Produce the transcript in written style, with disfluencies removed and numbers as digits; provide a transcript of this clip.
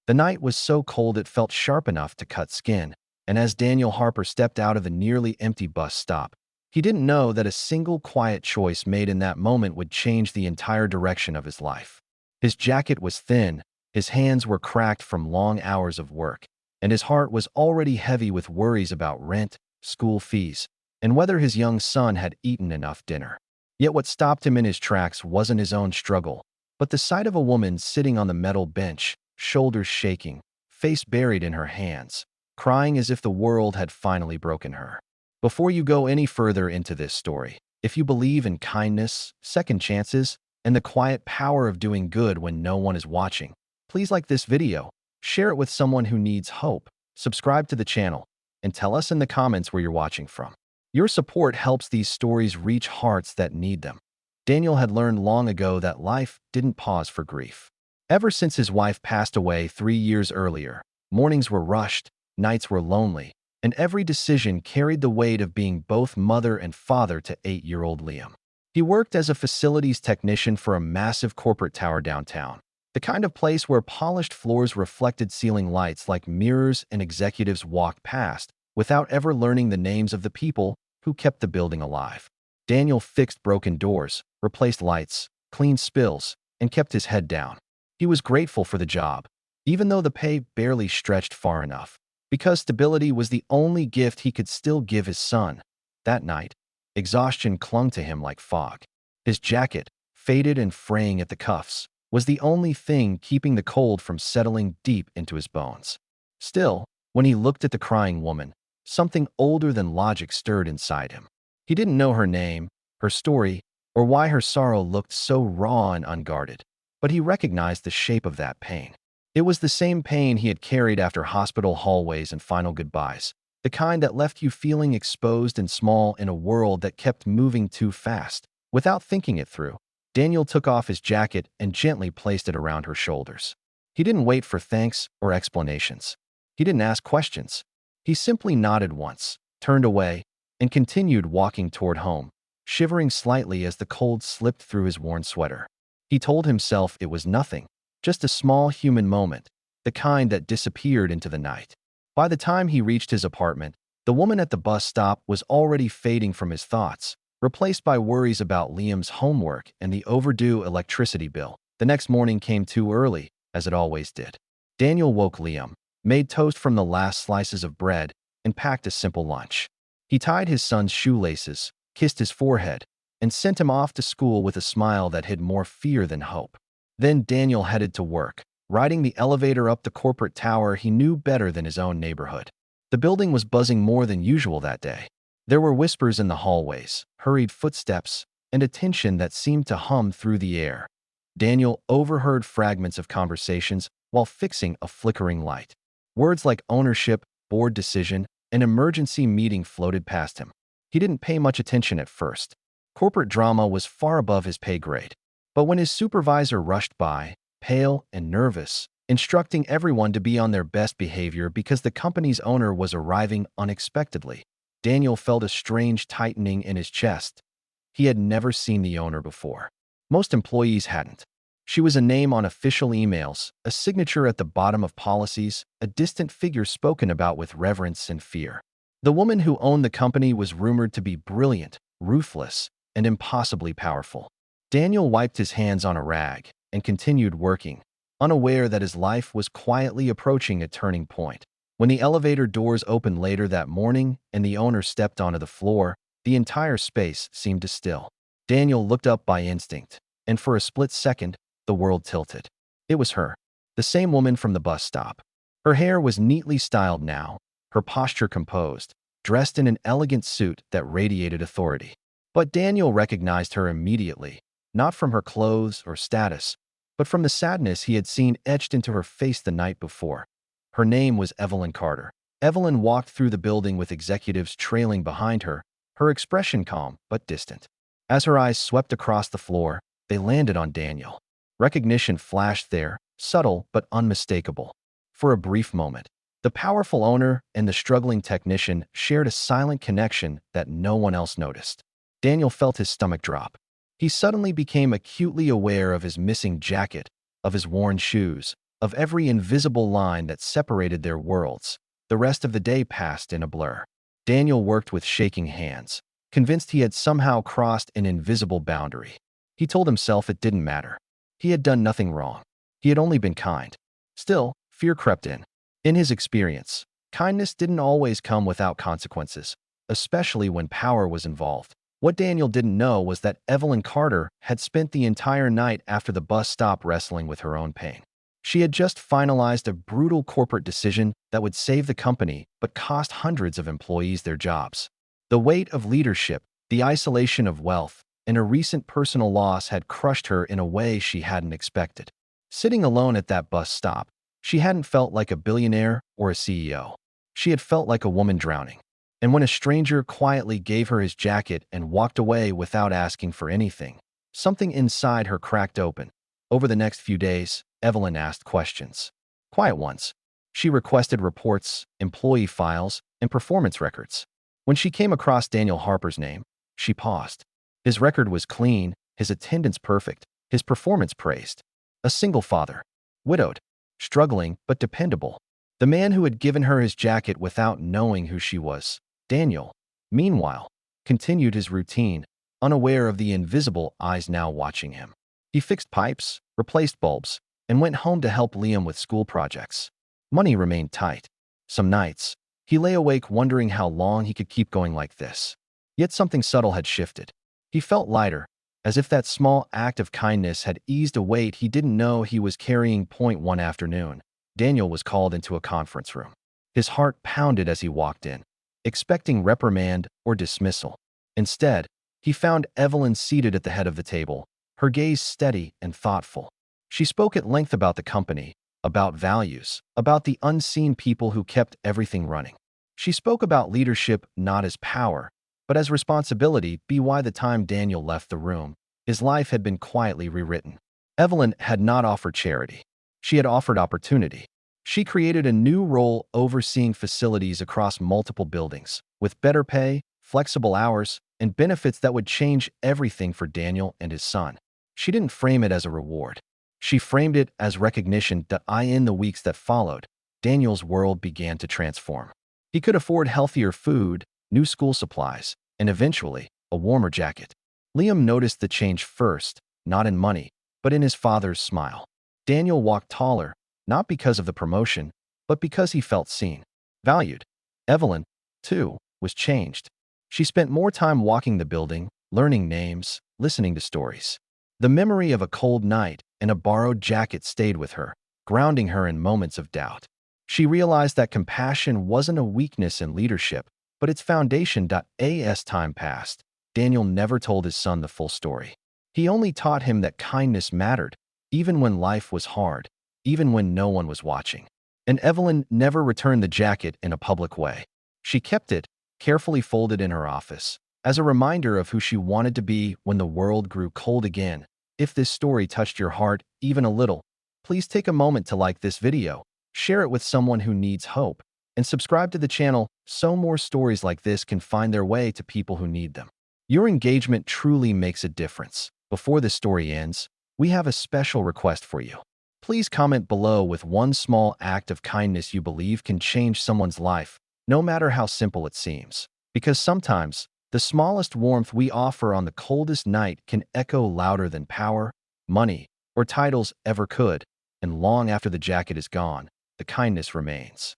The night was so cold it felt sharp enough to cut skin, and as Daniel Harper stepped out of the nearly empty bus stop, he didn't know that a single quiet choice made in that moment would change the entire direction of his life. His jacket was thin, his hands were cracked from long hours of work, and his heart was already heavy with worries about rent, school fees, and whether his young son had eaten enough dinner. Yet what stopped him in his tracks wasn't his own struggle, but the sight of a woman sitting on the metal bench, shoulders shaking, face buried in her hands, crying as if the world had finally broken her. Before you go any further into this story, if you believe in kindness, second chances, and the quiet power of doing good when no one is watching, please like this video, share it with someone who needs hope, subscribe to the channel, and tell us in the comments where you're watching from. Your support helps these stories reach hearts that need them. Daniel had learned long ago that life didn't pause for grief. Ever since his wife passed away 3 years earlier, mornings were rushed, nights were lonely, and every decision carried the weight of being both mother and father to 8-year-old Liam. He worked as a facilities technician for a massive corporate tower downtown, the kind of place where polished floors reflected ceiling lights like mirrors and executives walked past without ever learning the names of the people who kept the building alive. Daniel fixed broken doors, replaced lights, cleaned spills, and kept his head down. He was grateful for the job, even though the pay barely stretched far enough, because stability was the only gift he could still give his son. That night, exhaustion clung to him like fog. His jacket, faded and fraying at the cuffs, was the only thing keeping the cold from settling deep into his bones. Still, when he looked at the crying woman, something older than logic stirred inside him. He didn't know her name, her story, or why her sorrow looked so raw and unguarded, but he recognized the shape of that pain. It was the same pain he had carried after hospital hallways and final goodbyes, the kind that left you feeling exposed and small in a world that kept moving too fast. Without thinking it through, Daniel took off his jacket and gently placed it around her shoulders. He didn't wait for thanks or explanations. He didn't ask questions. He simply nodded once, turned away, and continued walking toward home, shivering slightly as the cold slipped through his worn sweater. He told himself it was nothing, just a small human moment, the kind that disappeared into the night. By the time he reached his apartment, the woman at the bus stop was already fading from his thoughts, replaced by worries about Liam's homework and the overdue electricity bill. The next morning came too early, as it always did. Daniel woke Liam, made toast from the last slices of bread, and packed a simple lunch. He tied his son's shoelaces, kissed his forehead, and sent him off to school with a smile that hid more fear than hope. Then Daniel headed to work, riding the elevator up the corporate tower he knew better than his own neighborhood. The building was buzzing more than usual that day. There were whispers in the hallways, hurried footsteps, and a tension that seemed to hum through the air. Daniel overheard fragments of conversations while fixing a flickering light. Words like ownership, board decision, and emergency meeting floated past him. He didn't pay much attention at first. Corporate drama was far above his pay grade. But when his supervisor rushed by, pale and nervous, instructing everyone to be on their best behavior because the company's owner was arriving unexpectedly, Daniel felt a strange tightening in his chest. He had never seen the owner before. Most employees hadn't. She was a name on official emails, a signature at the bottom of policies, a distant figure spoken about with reverence and fear. The woman who owned the company was rumored to be brilliant, ruthless, and impossibly powerful. Daniel wiped his hands on a rag and continued working, unaware that his life was quietly approaching a turning point. When the elevator doors opened later that morning and the owner stepped onto the floor, the entire space seemed to still. Daniel looked up by instinct, and for a split second, the world tilted. It was her, the same woman from the bus stop. Her hair was neatly styled now, her posture composed, dressed in an elegant suit that radiated authority. But Daniel recognized her immediately, not from her clothes or status, but from the sadness he had seen etched into her face the night before. Her name was Evelyn Carter. Evelyn walked through the building with executives trailing behind her, her expression calm but distant. As her eyes swept across the floor, they landed on Daniel. Recognition flashed there, subtle but unmistakable. For a brief moment, the powerful owner and the struggling technician shared a silent connection that no one else noticed. Daniel felt his stomach drop. He suddenly became acutely aware of his missing jacket, of his worn shoes, of every invisible line that separated their worlds. The rest of the day passed in a blur. Daniel worked with shaking hands, convinced he had somehow crossed an invisible boundary. He told himself it didn't matter. He had done nothing wrong. He had only been kind. Still, fear crept in. In his experience, kindness didn't always come without consequences, especially when power was involved. What Daniel didn't know was that Evelyn Carter had spent the entire night after the bus stop wrestling with her own pain. She had just finalized a brutal corporate decision that would save the company but cost hundreds of employees their jobs. The weight of leadership, the isolation of wealth, and a recent personal loss had crushed her in a way she hadn't expected. Sitting alone at that bus stop, she hadn't felt like a billionaire or a CEO. She had felt like a woman drowning. And when a stranger quietly gave her his jacket and walked away without asking for anything, something inside her cracked open. Over the next few days, Evelyn asked questions. Quiet ones. She requested reports, employee files, and performance records. When she came across Daniel Harper's name, she paused. His record was clean, his attendance perfect, his performance praised. A single father. Widowed. Struggling, but dependable. The man who had given her his jacket without knowing who she was. Daniel, meanwhile, continued his routine, unaware of the invisible eyes now watching him. He fixed pipes, replaced bulbs, and went home to help Liam with school projects. Money remained tight. Some nights, he lay awake wondering how long he could keep going like this. Yet something subtle had shifted. He felt lighter, as if that small act of kindness had eased a weight he didn't know he was carrying. One afternoon, Daniel was called into a conference room. His heart pounded as he walked in, expecting reprimand or dismissal. Instead, he found Evelyn seated at the head of the table, her gaze steady and thoughtful. She spoke at length about the company, about values, about the unseen people who kept everything running. She spoke about leadership not as power, but as responsibility. By the time Daniel left the room, his life had been quietly rewritten. Evelyn had not offered charity. She had offered opportunity. She created a new role overseeing facilities across multiple buildings, with better pay, flexible hours, and benefits that would change everything for Daniel and his son. She didn't frame it as a reward. She framed it as recognition that in the weeks that followed, Daniel's world began to transform. He could afford healthier food, new school supplies, and eventually, a warmer jacket. Liam noticed the change first, not in money, but in his father's smile. Daniel walked taller, not because of the promotion, but because he felt seen, valued. Evelyn, too, was changed. She spent more time walking the building, learning names, listening to stories. The memory of a cold night and a borrowed jacket stayed with her, grounding her in moments of doubt. She realized that compassion wasn't a weakness in leadership, but its foundation. As time passed, Daniel never told his son the full story. He only taught him that kindness mattered, even when life was hard, even when no one was watching. And Evelyn never returned the jacket in a public way. She kept it, carefully folded in her office, as a reminder of who she wanted to be when the world grew cold again. If this story touched your heart even a little, please take a moment to like this video, share it with someone who needs hope, and subscribe to the channel so more stories like this can find their way to people who need them. Your engagement truly makes a difference. Before the story ends, we have a special request for you. Please comment below with one small act of kindness you believe can change someone's life, no matter how simple it seems. Because sometimes, the smallest warmth we offer on the coldest night can echo louder than power, money, or titles ever could, and long after the jacket is gone, the kindness remains.